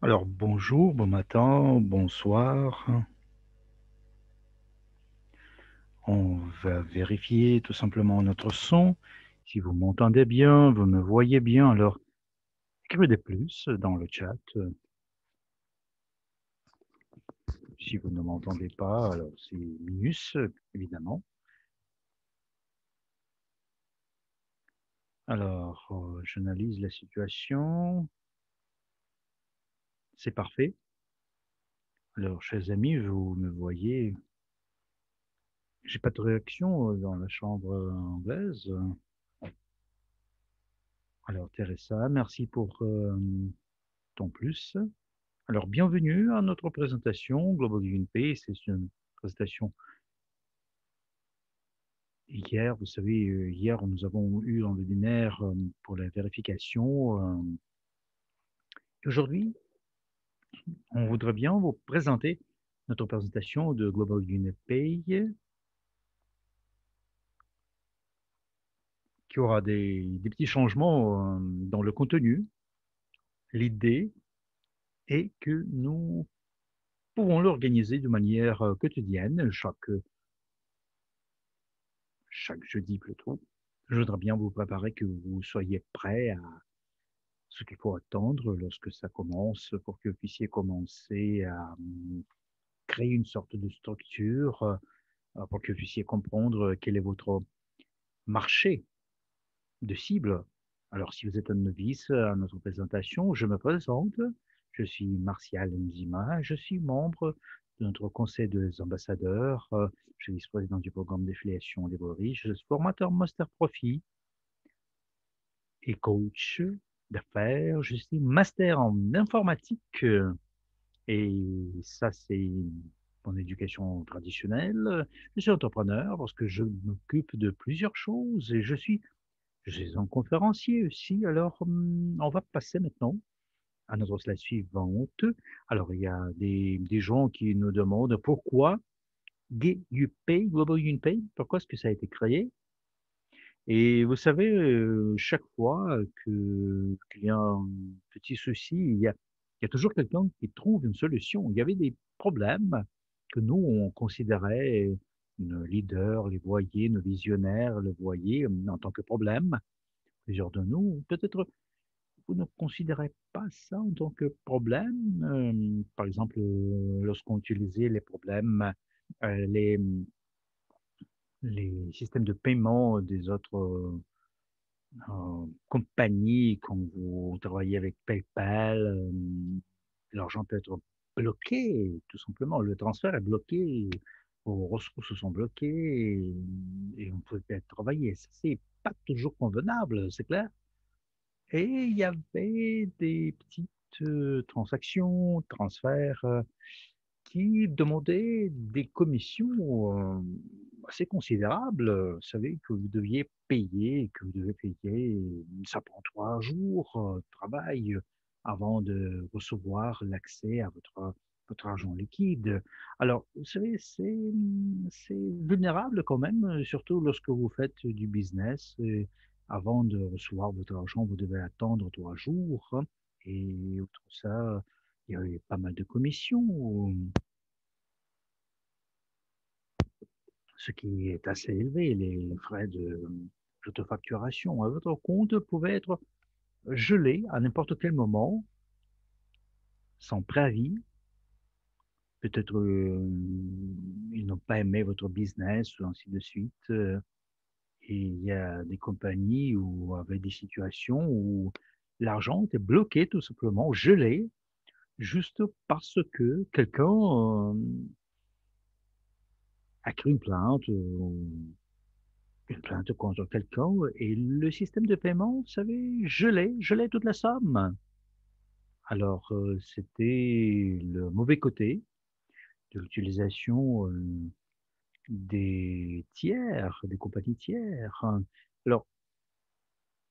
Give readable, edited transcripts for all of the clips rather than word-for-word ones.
Alors bonjour, bon matin, bonsoir. On va vérifier tout simplement notre son. Si vous m'entendez bien, vous me voyez bien, alors écrivez des plus dans le chat. Si vous ne m'entendez pas, alors c'est minus, évidemment. Alors, j'analyse la situation. C'est parfait. Alors, chers amis, vous me voyez. J'ai pas de réaction dans la chambre anglaise. Alors, Teresa, merci pour ton plus. Alors, bienvenue à notre présentation Global UNP. C'est une présentation hier. Vous savez, hier, nous avons eu un webinaire pour la vérification. Aujourd'hui, on voudrait bien vous présenter notre présentation de Global UNP qui aura des petits changements dans le contenu. L'idée est que nous pouvons l'organiser de manière quotidienne, chaque jeudi plutôt. Je voudrais bien vous préparer que vous soyez prêts à ce qu'il faut attendre lorsque ça commence pour que vous puissiez commencer à créer une sorte de structure, pour que vous puissiez comprendre quel est votre marché de cible. Alors, si vous êtes un novice à notre présentation, je me présente. Je suis Martial Nzima, je suis membre de notre conseil des ambassadeurs. Je suis vice-président du programme d'affiliation des riches. Je suis formateur Master Profit et coach d'affaires. Je suis master en informatique et ça, c'est mon éducation traditionnelle. Je suis entrepreneur parce que je m'occupe de plusieurs choses et je suis un conférencier aussi. Alors, on va passer maintenant à notre slide suivante. Alors, il y a des gens qui nous demandent pourquoi GUPay, Global UnPay, pourquoi est-ce que ça a été créé? Et vous savez, chaque fois qu'il y a un petit souci, il y a toujours quelqu'un qui trouve une solution. Il y avait des problèmes que nous, on considérait, nos leaders les voyaient, nos visionnaires le voyaient en tant que problème. Plusieurs de nous, peut-être vous ne considérez pas ça en tant que problème. Par exemple, lorsqu'on utilisait les problèmes, les systèmes de paiement des autres compagnie, quand vous travaillez avec PayPal, l'argent peut être bloqué, tout simplement. Le transfert est bloqué, vos ressources sont bloquées et on ne peut pas travailler. Ça, c'est pas toujours convenable, c'est clair. Et il y avait des petites transactions, transferts qui demandaient des commissions assez considérables. Vous savez que vous deviez payer, que vous devez payer, ça prend 3 jours de travail avant de recevoir l'accès à votre argent liquide. Alors, vous savez, c'est vulnérable quand même, surtout lorsque vous faites du business. Avant de recevoir votre argent, vous devez attendre 3 jours. Et outre ça, il y avait pas mal de commissions, ce qui est assez élevé, les frais de facturation. Votre compte pouvait être gelé à n'importe quel moment, sans préavis. Peut-être ils n'ont pas aimé votre business, ou ainsi de suite. Et il y a des compagnies où, avec des situations où l'argent était bloqué, tout simplement, gelé, juste parce que quelqu'un a créé une plainte contre quelqu'un et le système de paiement, vous savez, gelait toute la somme. Alors, c'était le mauvais côté de l'utilisation des tiers, des compagnies tiers. Alors,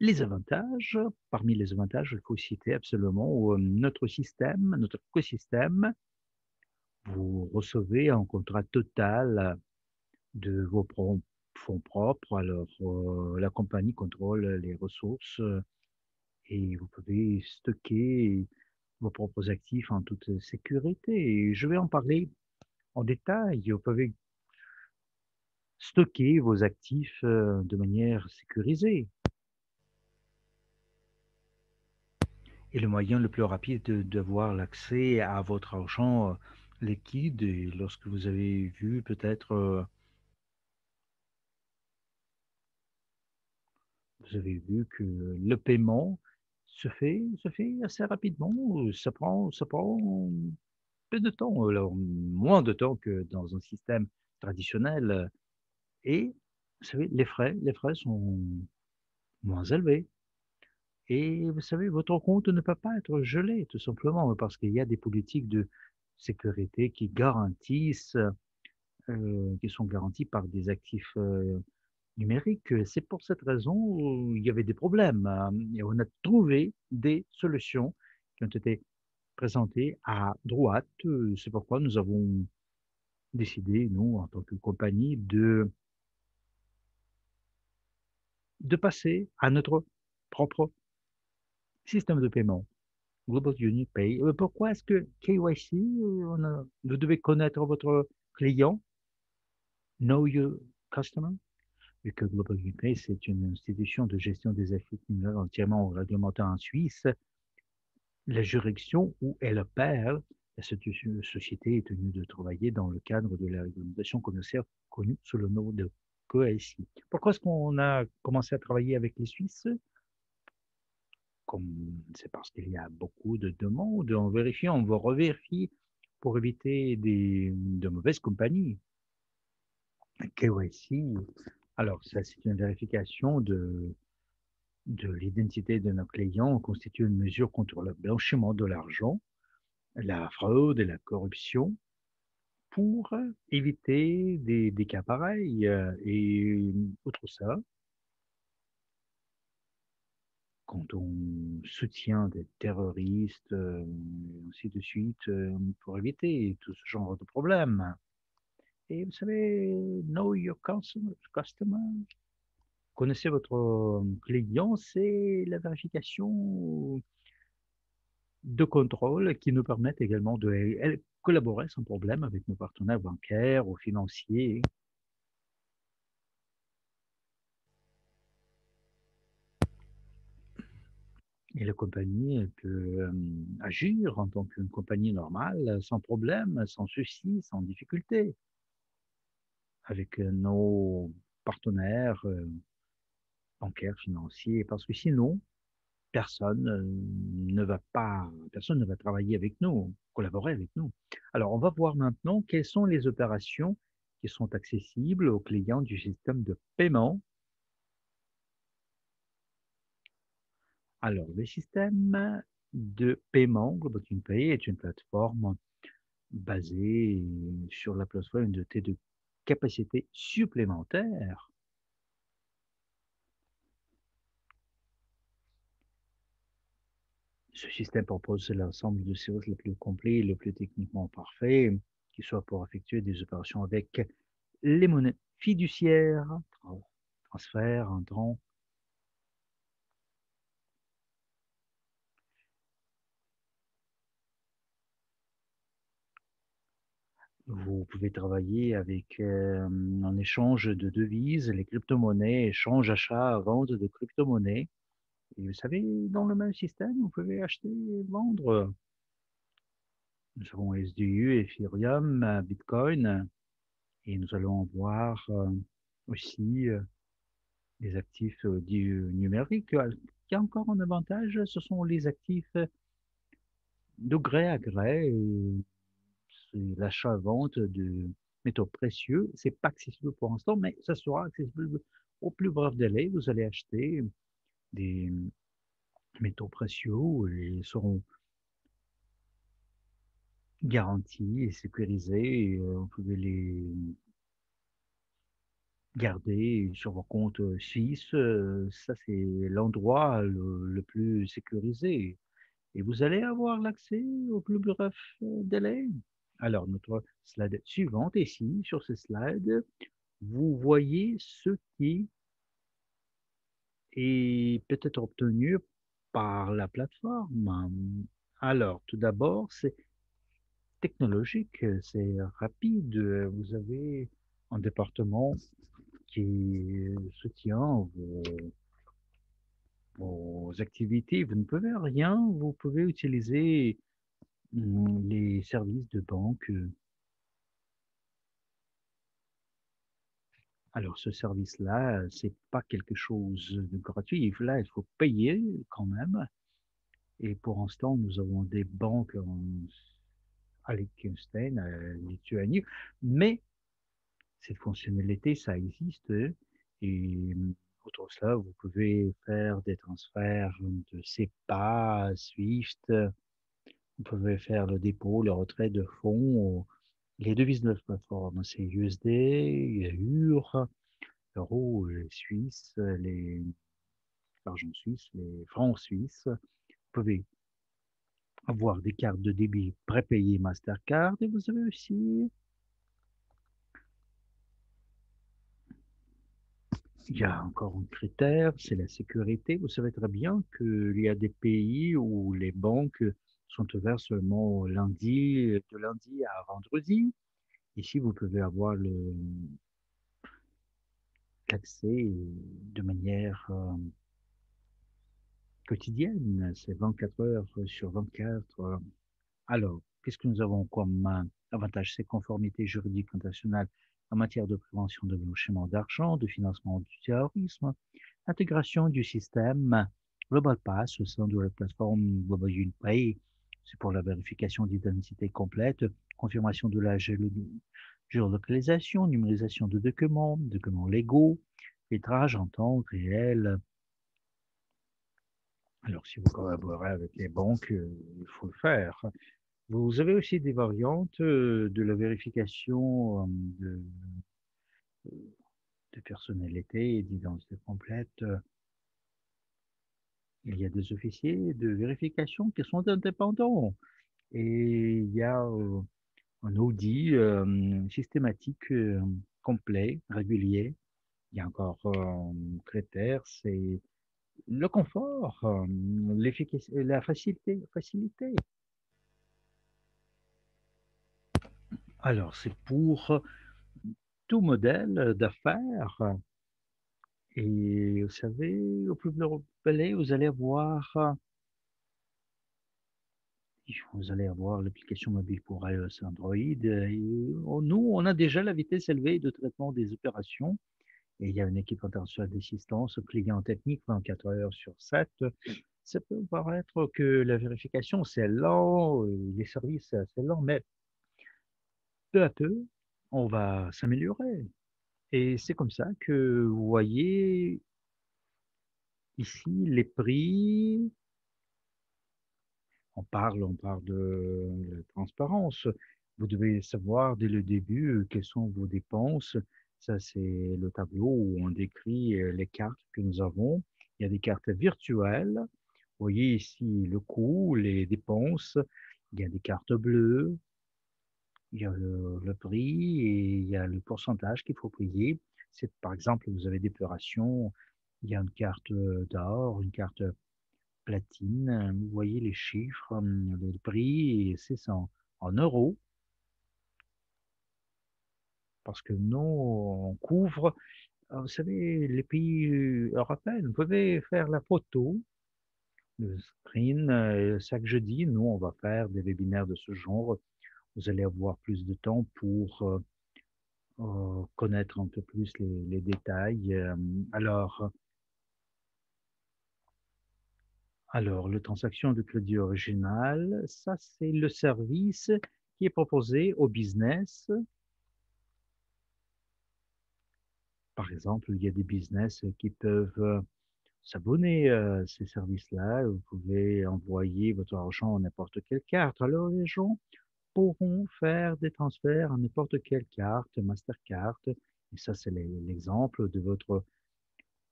les avantages, parmi les avantages, il faut citer absolument notre système, notre écosystème. Vous recevez un contrat total de vos fonds propres. Alors, la compagnie contrôle les ressources et vous pouvez stocker. vos propres actifs en toute sécurité. Et je vais en parler en détail. Vous pouvez stocker vos actifs de manière sécurisée. Et le moyen le plus rapide d'avoir l'accès à votre argent liquide, et lorsque vous avez vu peut-être, vous avez vu que le paiement se fait assez rapidement. Ça prend peu de temps, alors moins de temps que dans un système traditionnel. Et vous savez, les frais sont moins élevés. Et vous savez, votre compte ne peut pas être gelé, tout simplement, parce qu'il y a des politiques de sécurité qui sont garanties par des actifs numériques. C'est pour cette raison où il y avait des problèmes. Et on a trouvé des solutions qui ont été présentées à droite. C'est pourquoi nous avons décidé, nous, en tant que compagnie, de passer à notre propre système de paiement. Global Unique Pay. Pourquoi est-ce que KYC, vous devez connaître votre client, Know Your Customer, et que Global Unique Pay, c'est une institution de gestion des actifs numériques entièrement réglementée en Suisse. La juridiction où elle opère, cette société est tenue de travailler dans le cadre de la réglementation commerciale connue sous le nom de KYC. Pourquoi est-ce qu'on a commencé à travailler avec les Suisses? Comme c'est parce qu'il y a beaucoup de demandes, on vérifie, on va revérifier pour éviter de mauvaises compagnies. KYC, alors ça c'est une vérification de l'identité de nos clients, constitue une mesure contre le blanchiment de l'argent, la fraude et la corruption pour éviter des cas pareils. Et outre ça, quand on soutient des terroristes, ainsi de suite, pour éviter tout ce genre de problème. Et vous savez, know your customer. Connaissez votre client, c'est la vérification de contrôle qui nous permettent également de collaborer sans problème avec nos partenaires bancaires ou financiers. Et la compagnie elle peut agir en tant qu'une compagnie normale, sans problème, sans souci, sans difficulté, avec nos partenaires bancaires, financiers, parce que sinon, personne ne va travailler avec nous, collaborer avec nous. Alors, on va voir maintenant quelles sont les opérations qui sont accessibles aux clients du système de paiement. Alors, le système de paiement Global Pay est une plateforme basée sur la plateforme dotée de capacités supplémentaires. Ce système propose l'ensemble de services le plus complet et le plus techniquement parfait, qui soit pour effectuer des opérations avec les monnaies fiduciaires, transferts, entrants. Vous pouvez travailler avec un échange de devises, les crypto-monnaies, échange, achat, vente de crypto-monnaies. Et vous savez, dans le même système, vous pouvez acheter et vendre. Nous avons SDU, Ethereum, Bitcoin, et nous allons voir aussi les actifs numériques. Il y a encore un avantage, ce sont les actifs de gré à gré. C'est l'achat-vente de métaux précieux. C'est pas accessible pour l'instant, mais ça sera accessible au plus bref délai. Vous allez acheter des métaux précieux et ils seront garantis et sécurisés. Et, vous pouvez les garder sur vos comptes suisses. Ça, c'est l'endroit le plus sécurisé. Et vous allez avoir l'accès au plus bref délai. Alors, notre slide suivante, ici, sur ce slide, vous voyez ce qui est peut-être obtenu par la plateforme. Alors, tout d'abord, c'est technologique, c'est rapide. Vous avez un département qui soutient vos activités. Vous ne pouvez rien, vous pouvez utiliser les services de banque. Alors, ce service-là, c'est pas quelque chose de gratuit. Là, il faut payer quand même. Et pour l'instant, nous avons des banques à Liechtenstein, à Lituanie, mais cette fonctionnalité, ça existe. Et outre cela, vous pouvez faire des transferts de SEPA, SWIFT, vous pouvez faire le dépôt, le retrait de fonds. Les devises de notre plateforme, c'est USD, EUR, euro suisse, l'argent suisse, les francs suisses. Vous pouvez avoir des cartes de débit prépayées Mastercard et vous avez aussi, il y a encore un critère, c'est la sécurité. Vous savez très bien qu'il y a des pays où les banques sont ouvertes seulement lundi, de lundi à vendredi. Ici, vous pouvez avoir l'accès de manière quotidienne. C'est 24 heures sur 24. Alors, qu'est-ce que nous avons comme avantage? C'est conformité juridique internationale en matière de prévention de blanchiment d'argent, de financement du terrorisme, intégration du système Global Pass au sein de la plateforme Global UniPay, c'est pour la vérification d'identité complète, confirmation de la géolocalisation, numérisation de documents légaux, filtrage en temps réel. Alors, si vous collaborez avec les banques, il faut le faire. Vous avez aussi des variantes de la vérification de personnalité et d'identité complète. Il y a des officiers de vérification qui sont indépendants et il y a un audit systématique complet, régulier. Il y a encore un critère, c'est le confort, l'efficacité, la facilité. Alors, c'est pour tout modèle d'affaires. Et vous savez, au plus vous allez, vous allez avoir l'application mobile pour iOS Android. Nous, on a déjà la vitesse élevée de traitement des opérations. Et il y a une équipe internationale d'assistance client technique 24 heures sur 7. Ça peut paraître que la vérification, c'est lent, les services, c'est assez lent, mais peu à peu, on va s'améliorer. Et c'est comme ça que vous voyez ici les prix. On parle de transparence. Vous devez savoir dès le début quelles sont vos dépenses. Ça, c'est le tableau où on décrit les cartes que nous avons. Il y a des cartes virtuelles. Vous voyez ici le coût, les dépenses. Il y a des cartes bleues. Il y a le prix et il y a le pourcentage qu'il faut payer. C'est, par exemple, vous avez des opérations, il y a une carte d'or, une carte platine. Vous voyez les chiffres, le prix, et c'est en euros, parce que nous, on couvre, vous savez, les pays européens. Vous pouvez faire la photo, le screen, chaque jeudi. Nous, on va faire des webinaires de ce genre. Vous allez avoir plus de temps pour connaître un peu plus les détails. Alors, le transaction de crédit original, ça, c'est le service qui est proposé au business. Par exemple, il y a des business qui peuvent s'abonner à ces services-là. Vous pouvez envoyer votre argent à n'importe quelle carte. Alors, les gens pourront faire des transferts à n'importe quelle carte, Mastercard. Et ça, c'est l'exemple de votre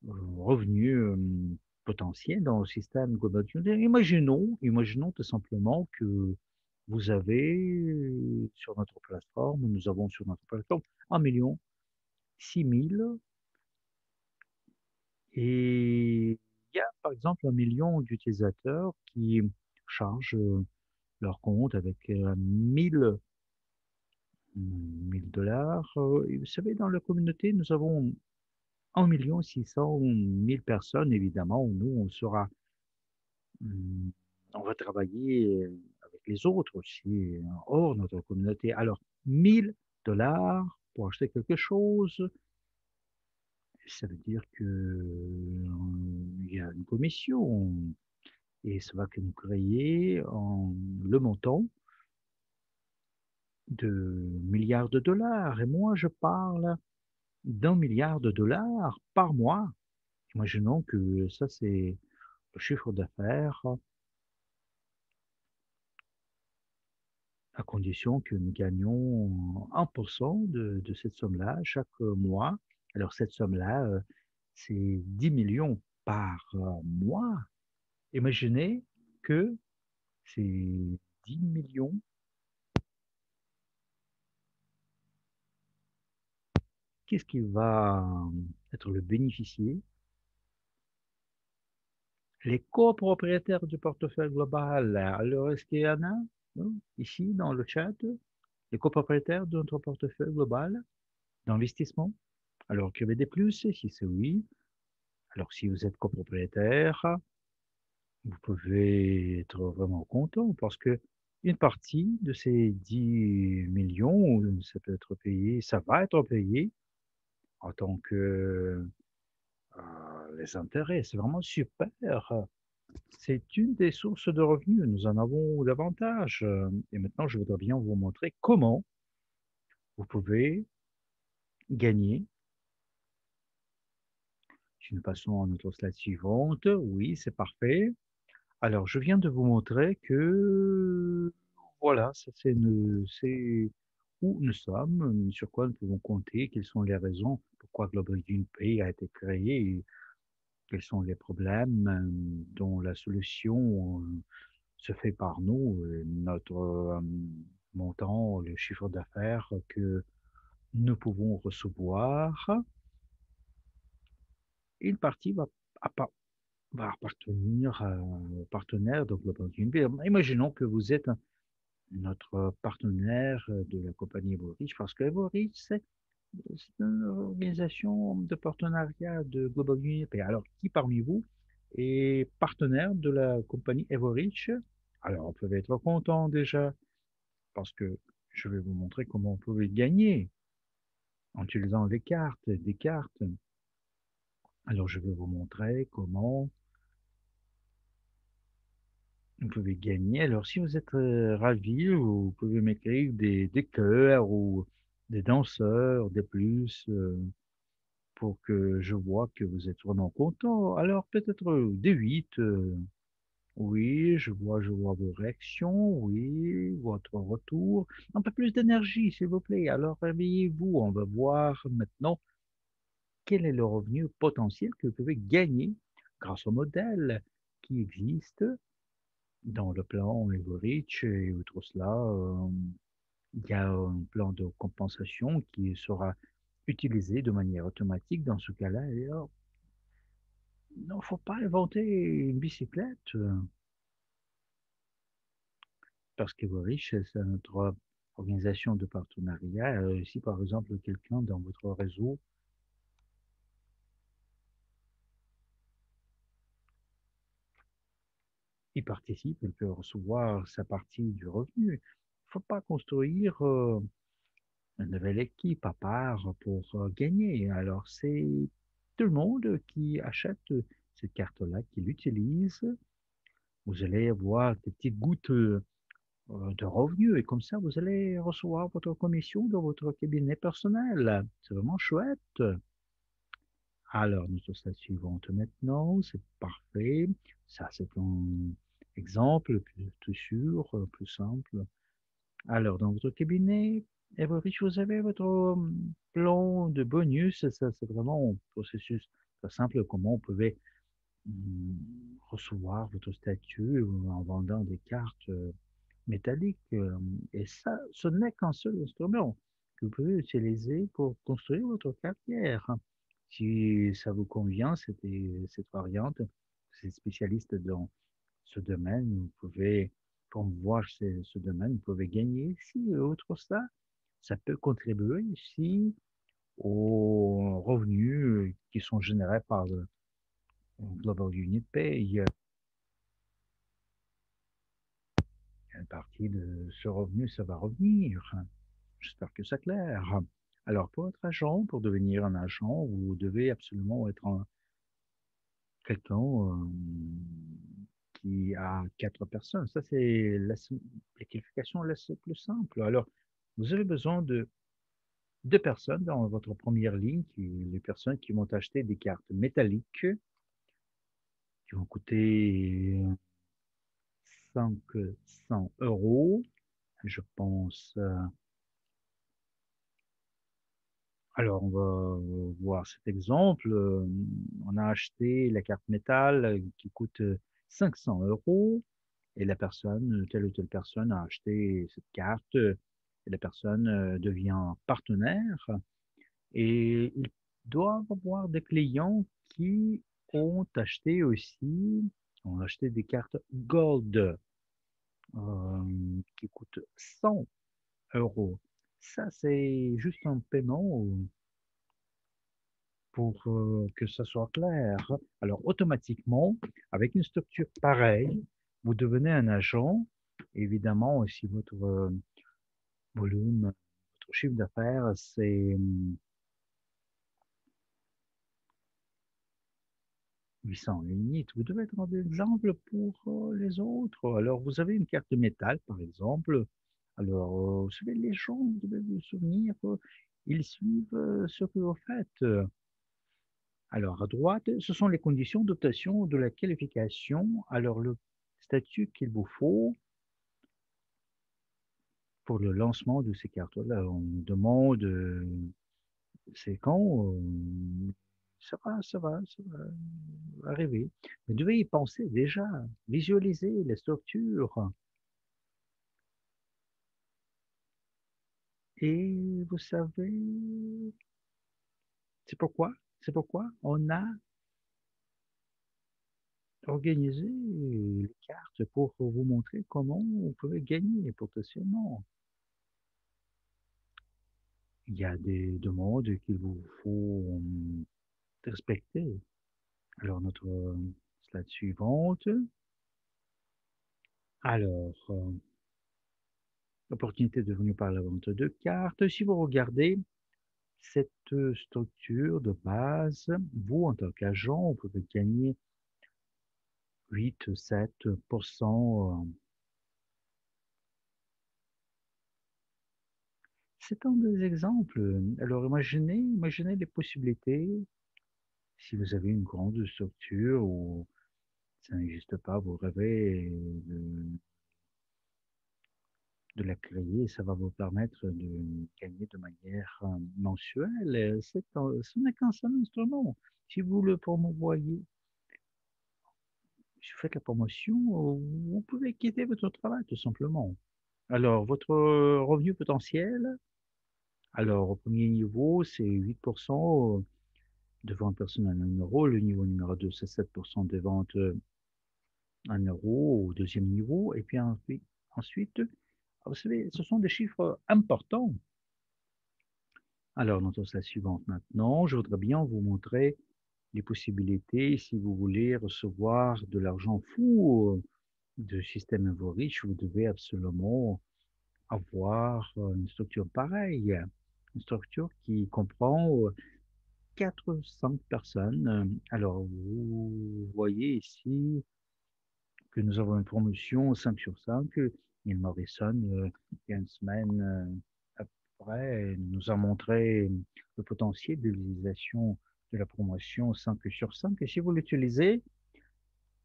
revenu potentiel dans le système global. Imaginons tout simplement que vous avez sur notre plateforme, nous avons sur notre plateforme 1,6 million. Et il y a par exemple 1 million d'utilisateurs qui chargent leur compte avec 1000 et vous savez, dans la communauté, nous avons 1 600 000 personnes, évidemment, où nous, hum, on va travailler avec les autres aussi, hors notre communauté. Alors, 1000 $ pour acheter quelque chose, ça veut dire que il y a une commission et ça va que nous créer le montant de milliards de dollars. Et moi, je parle d'1 milliard de $ par mois. Imaginons que ça, c'est le chiffre d'affaires à condition que nous gagnions 1% de cette somme-là chaque mois. Alors, cette somme-là, c'est 10 millions par mois. Imaginez que c'est 10 millions. Qu'est-ce qui va être le bénéficiaire? Les copropriétaires du portefeuille global. Alors, est-ce qu'il y en a ici dans le chat? Les copropriétaires de notre portefeuille global d'investissement? Alors, que des plus? Si c'est oui, alors si vous êtes copropriétaire, vous pouvez être vraiment content parce que une partie de ces 10 millions, ça peut être payé, ça va être payé en tant que les intérêts. C'est vraiment super. C'est une des sources de revenus. Nous en avons davantage. Et maintenant, je voudrais bien vous montrer comment vous pouvez gagner. Si nous passons à notre slide suivante, oui, c'est parfait. Alors, je viens de vous montrer que, voilà, ça c'est où nous sommes, sur quoi nous pouvons compter, quelles sont les raisons, pourquoi Global Green Pay a été créé, et quels sont les problèmes dont la solution se fait par nous, notre montant, le chiffre d'affaires que nous pouvons recevoir. Une partie va appartenir aux partenaires de Global Green Pay. Imaginons que vous êtes notre partenaire de la compagnie Evorich, parce que Evorich, c'est une organisation de partenariat de Global Green Pay. Alors, qui parmi vous est partenaire de la compagnie Evorich? Alors, on peut être content déjà, parce que je vais vous montrer comment on peut gagner en utilisant des cartes. Alors, je vais vous montrer comment vous pouvez gagner. Alors, si vous êtes ravi, vous pouvez m'écrire des cœurs ou des danseurs, des plus, pour que je vois que vous êtes vraiment content. Alors, peut-être des 8. Oui, je vois vos réactions. Oui, votre retour. Un peu plus d'énergie, s'il vous plaît. Alors, réveillez-vous. On va voir maintenant quel est le revenu potentiel que vous pouvez gagner grâce au modèle qui existe dans le plan Everich et outre cela, il y a un plan de compensation qui sera utilisé de manière automatique dans ce cas-là. Et alors, non, faut pas inventer une bicyclette parce qu'Everich, c'est notre organisation de partenariat. Si par exemple quelqu'un dans votre réseau y participe, il peut recevoir sa partie du revenu. Il faut pas construire une nouvelle équipe à part pour gagner. Alors, c'est tout le monde qui achète cette carte-là, qui l'utilise. Vous allez avoir des petites gouttes de revenus et comme ça, vous allez recevoir votre commission dans votre cabinet personnel. C'est vraiment chouette. Alors, notre slide suivante maintenant, c'est parfait. Ça, c'est un exemple plus sûr, plus simple. Alors, dans votre cabinet, Everich, vous avez votre plan de bonus. Ça, c'est vraiment un processus très simple. Comment vous pouvez recevoir votre statut en vendant des cartes métalliques. Et ça, ce n'est qu'un seul instrument que vous pouvez utiliser pour construire votre carrière. Si ça vous convient, cette variante, vous êtes spécialiste dans ce domaine, vous pouvez promouvoir ce domaine, vous pouvez gagner ici. Et outre ça, ça peut contribuer ici aux revenus qui sont générés par le Global Unit Pay. Une partie de ce revenu, ça va revenir. J'espère que c'est clair. Alors, pour être agent, pour devenir un agent, vous devez absolument être quelqu'un qui a 4 personnes. Ça, c'est la qualification la plus simple. Alors, vous avez besoin de 2 personnes dans votre première ligne, les personnes qui vont acheter des cartes métalliques qui vont coûter 500 €. Je pense. Alors, on va voir cet exemple. On a acheté la carte métal qui coûte 500 € et la personne, telle ou telle personne a acheté cette carte et la personne devient partenaire et ils doivent avoir des clients qui ont acheté des cartes Gold qui coûtent 100 €. Ça, c'est juste un paiement pour que ça soit clair. Alors, automatiquement, avec une structure pareille, vous devenez un agent. Évidemment, si votre volume, votre chiffre d'affaires, c'est 800 units, vous devez être un exemple pour les autres. Alors, vous avez une carte métal, par exemple. Alors, vous savez, les gens, vous devez vous souvenir, ils suivent ce que vous faites. Alors, à droite, ce sont les conditions d'obtention de la qualification. Alors, le statut qu'il vous faut pour le lancement de ces cartes-là, on demande, c'est quand, ça va arriver. Vous devez y penser déjà, visualiser les structures. Et vous savez, c'est pourquoi, c'est pourquoi on a organisé les cartes pour vous montrer comment vous pouvez gagner potentiellement. Il y a des demandes qu'il vous faut respecter. Alors, notre slide suivante. Alors, opportunité devenue par la vente de cartes. Si vous regardez cette structure de base, vous, en tant qu'agent, vous pouvez gagner 8-7%. C'est un des exemples. Alors, imaginez les possibilités. Si vous avez une grande structure ou ça n'existe pas, vous rêvez de la créer, ça va vous permettre de gagner de manière mensuelle. Ce n'est qu'un seul instrument. Si vous le promouvoyez, si vous faites la promotion, vous pouvez quitter votre travail tout simplement. Alors, votre revenu potentiel, alors au premier niveau, c'est 8% de ventes personnelles à 1 €. Le niveau numéro 2, c'est 7% de ventes 1 € au deuxième niveau. Et puis ensuite, vous savez, ce sont des chiffres importants. Alors, notre slide suivante maintenant, je voudrais bien vous montrer les possibilités. Si vous voulez recevoir de l'argent fou de système Invorich, vous devez absolument avoir une structure pareille, une structure qui comprend 400 personnes. Alors, vous voyez ici que nous avons une promotion 5 sur 5. Neil Morrison, il y a une semaine après, nous a montré le potentiel de l'utilisation de la promotion 5 sur 5. Et si vous l'utilisez,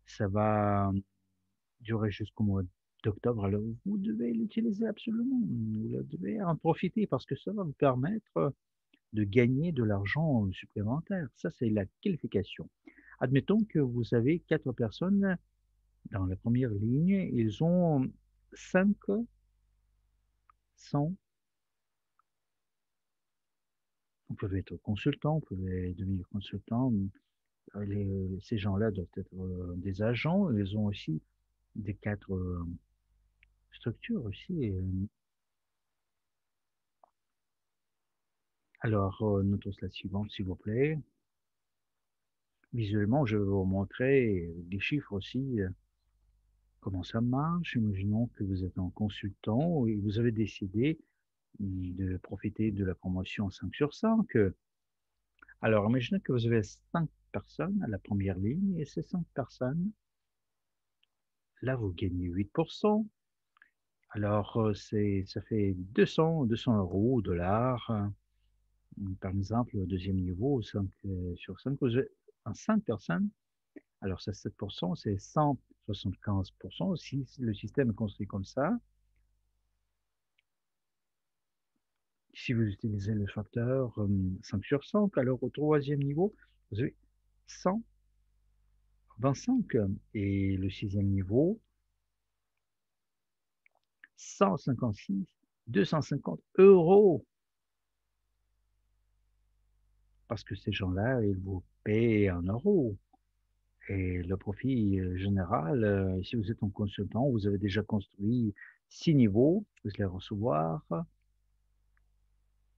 ça va durer jusqu'au mois d'octobre. Alors, vous devez l'utiliser absolument. Vous devez en profiter parce que ça va vous permettre de gagner de l'argent supplémentaire. Ça, c'est la qualification. Admettons que vous avez 4 personnes dans la première ligne. Ils ont 500. Vous pouvez être consultant, vous pouvez devenir consultant. Ces gens-là doivent être des agents. Ils ont aussi des 4 structure aussi. Alors, notre slide suivante, s'il vous plaît. Visuellement, je vais vous montrer des chiffres aussi, comment ça marche. Imaginons que vous êtes un consultant et vous avez décidé de profiter de la promotion 5 sur 5. Alors, imaginez que vous avez 5 personnes à la première ligne et ces 5 personnes, là, vous gagnez 8%. Alors, ça fait 200 euros, dollars. Par exemple, au deuxième niveau, 5 sur 5, vous avez 5 personnes. Alors, ça, 7%, c'est 175%. Si le système est construit comme ça, si vous utilisez le facteur 5 sur 5, alors au troisième niveau, vous avez 125. Et le sixième niveau, 156, 250 euros. Parce que ces gens-là, ils vous paient en euros. Et le profit général, si vous êtes un consultant, vous avez déjà construit 6 niveaux, vous allez recevoir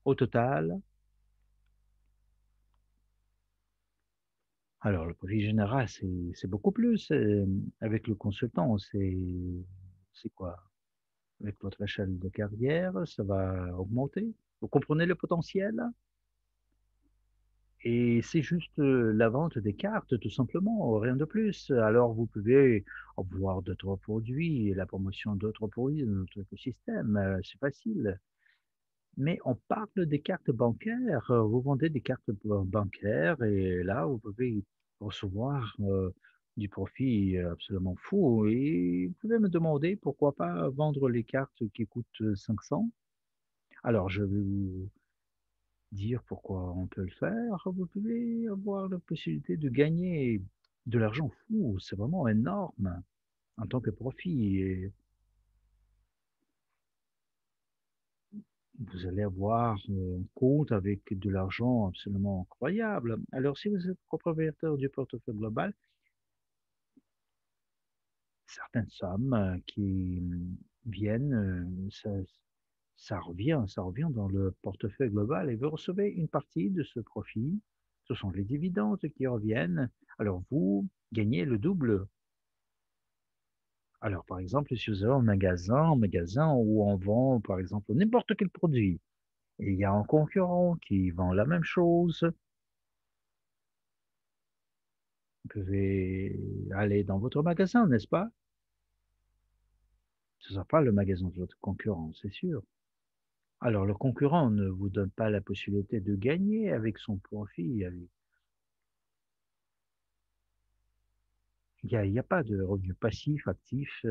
au total. Alors, le profit général, c'est beaucoup plus. Avec le consultant, c'est quoi? Avec votre échelle de carrière, ça va augmenter. Vous comprenez le potentiel? Et c'est juste la vente des cartes, tout simplement, rien de plus. Alors, vous pouvez avoir d'autres produits, la promotion d'autres produits dans notre écosystème, c'est facile. Mais on parle des cartes bancaires. Vous vendez des cartes bancaires et là, vous pouvez recevoir du profit absolument fou. Et vous pouvez me demander pourquoi pas vendre les cartes qui coûtent 500. Alors, je vais vous dire pourquoi on peut le faire. Vous pouvez avoir la possibilité de gagner de l'argent fou. C'est vraiment énorme en tant que profit. Et vous allez avoir un compte avec de l'argent absolument incroyable. Alors, si vous êtes propriétaire du portefeuille global, certaines sommes qui viennent, ça revient dans le portefeuille global et vous recevez une partie de ce profit. Ce sont les dividendes qui reviennent. Alors, vous gagnez le double. Alors, par exemple, si vous avez un magasin où on vend, par exemple, n'importe quel produit, et il y a un concurrent qui vend la même chose, vous pouvez aller dans votre magasin, n'est-ce pas? Ce ne sera pas le magasin de votre concurrent, c'est sûr. Alors, le concurrent ne vous donne pas la possibilité de gagner avec son profit. Il y a pas de revenu passif, actif.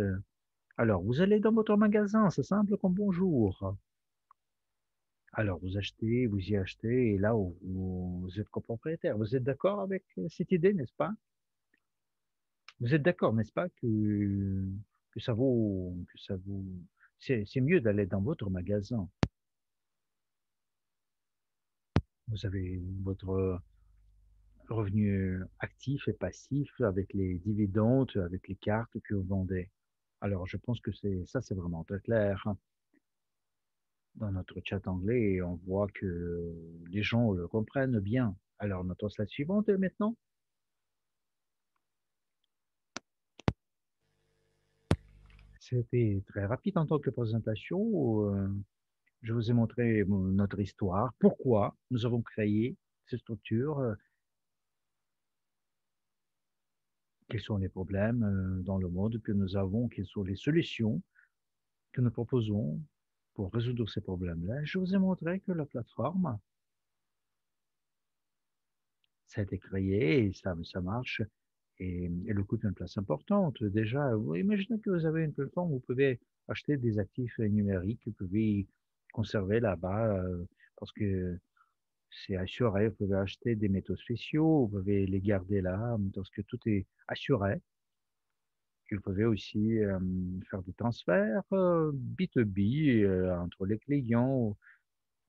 Alors, vous allez dans votre magasin, c'est simple comme bonjour. Alors, vous y achetez, et là, vous êtes copropriétaire. Vous êtes d'accord avec cette idée, n'est-ce pas? Vous êtes d'accord, n'est-ce pas, que ça vaut, c'est mieux d'aller dans votre magasin. Vous avez votre revenu actif et passif avec les dividendes, avec les cartes que vous vendez. Alors, je pense que c'est vraiment très clair. Dans notre chat anglais, on voit que les gens le comprennent bien. Alors, notre slide suivante maintenant. C'était très rapide en tant que présentation. Je vous ai montré notre histoire, pourquoi nous avons créé cette structure, quels sont les problèmes dans le monde que nous avons, quelles sont les solutions que nous proposons pour résoudre ces problèmes-là. Je vous ai montré que la plateforme, ça a été créé et ça marche et elle occupe une place importante. Déjà, vous imaginez que vous avez une plateforme où vous pouvez acheter des actifs numériques, vous pouvez conserver là-bas parce que c'est assuré. Vous pouvez acheter des métaux spéciaux, vous pouvez les garder là parce que tout est assuré. Vous pouvez aussi faire des transferts B2B entre les clients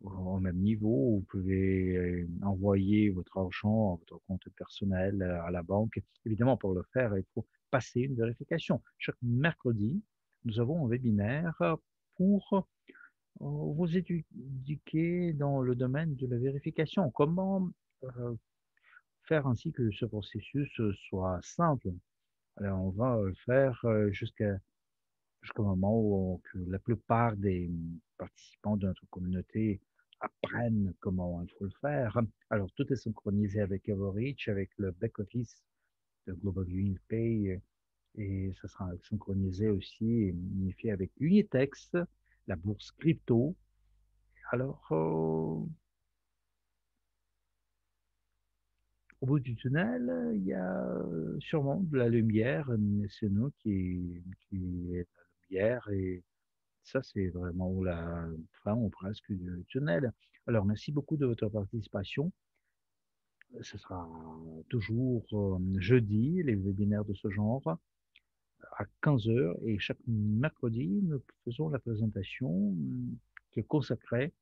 au même niveau. Vous pouvez envoyer votre argent à votre compte personnel à la banque. Évidemment, pour le faire, il faut passer une vérification. Chaque mercredi, nous avons un webinaire pour vous éduquer dans le domaine de la vérification. Comment faire ainsi que ce processus soit simple. Alors, on va faire jusqu'au moment où que la plupart des participants de notre communauté apprennent comment il faut le faire. Alors, tout est synchronisé avec Everreach, avec le back-office de Global UniPay, et ça sera synchronisé aussi et unifié avec Unitex, la bourse crypto. Alors, au bout du tunnel, il y a sûrement de la lumière, mais c'est nous qui est la lumière, et ça, c'est vraiment la fin ou presque du tunnel. Alors, merci beaucoup de votre participation. Ce sera toujours jeudi, les webinaires de ce genre, à 15 heures, et chaque mercredi, nous faisons la présentation qui est consacrée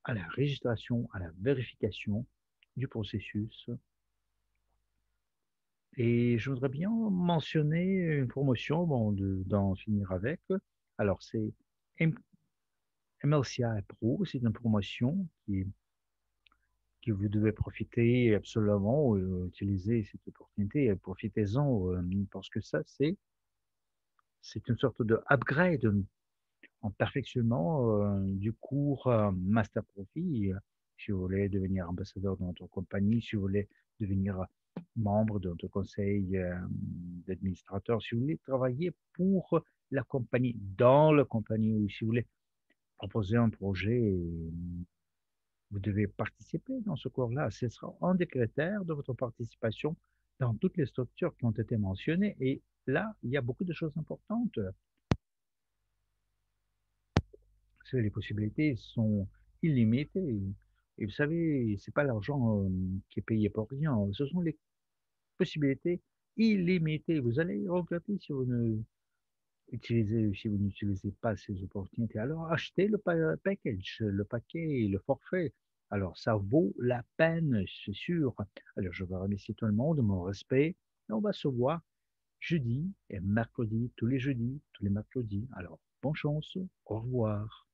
à la registration, à la vérification du processus. Et je voudrais bien mentionner une promotion, bon, d'en finir avec. Alors, c'est MLCI Pro, c'est une promotion que vous devez profiter absolument, utiliser cette opportunité, profitez-en, parce que ça, c'est une sorte de upgrade en perfectionnement du cours Master Profi. Si vous voulez devenir ambassadeur de notre compagnie, si vous voulez devenir membre de notre conseil d'administrateur, si vous voulez travailler pour la compagnie, dans la compagnie, ou si vous voulez proposer un projet, vous devez participer dans ce cours-là. Ce sera un des critères de votre participation dans toutes les structures qui ont été mentionnées. Et là, il y a beaucoup de choses importantes. Les possibilités sont illimitées. Et vous savez, c'est pas l'argent qui est payé pour rien. Ce sont les possibilités illimitées. Vous allez regretter si vous n'utilisez pas ces opportunités. Alors, achetez le package, le paquet, le forfait. Alors, ça vaut la peine, c'est sûr. Alors, je vais remercier tout le monde, mon respect. Et on va se voir jeudi et mercredi, tous les jeudis, tous les mercredis. Alors, bonne chance. Au revoir.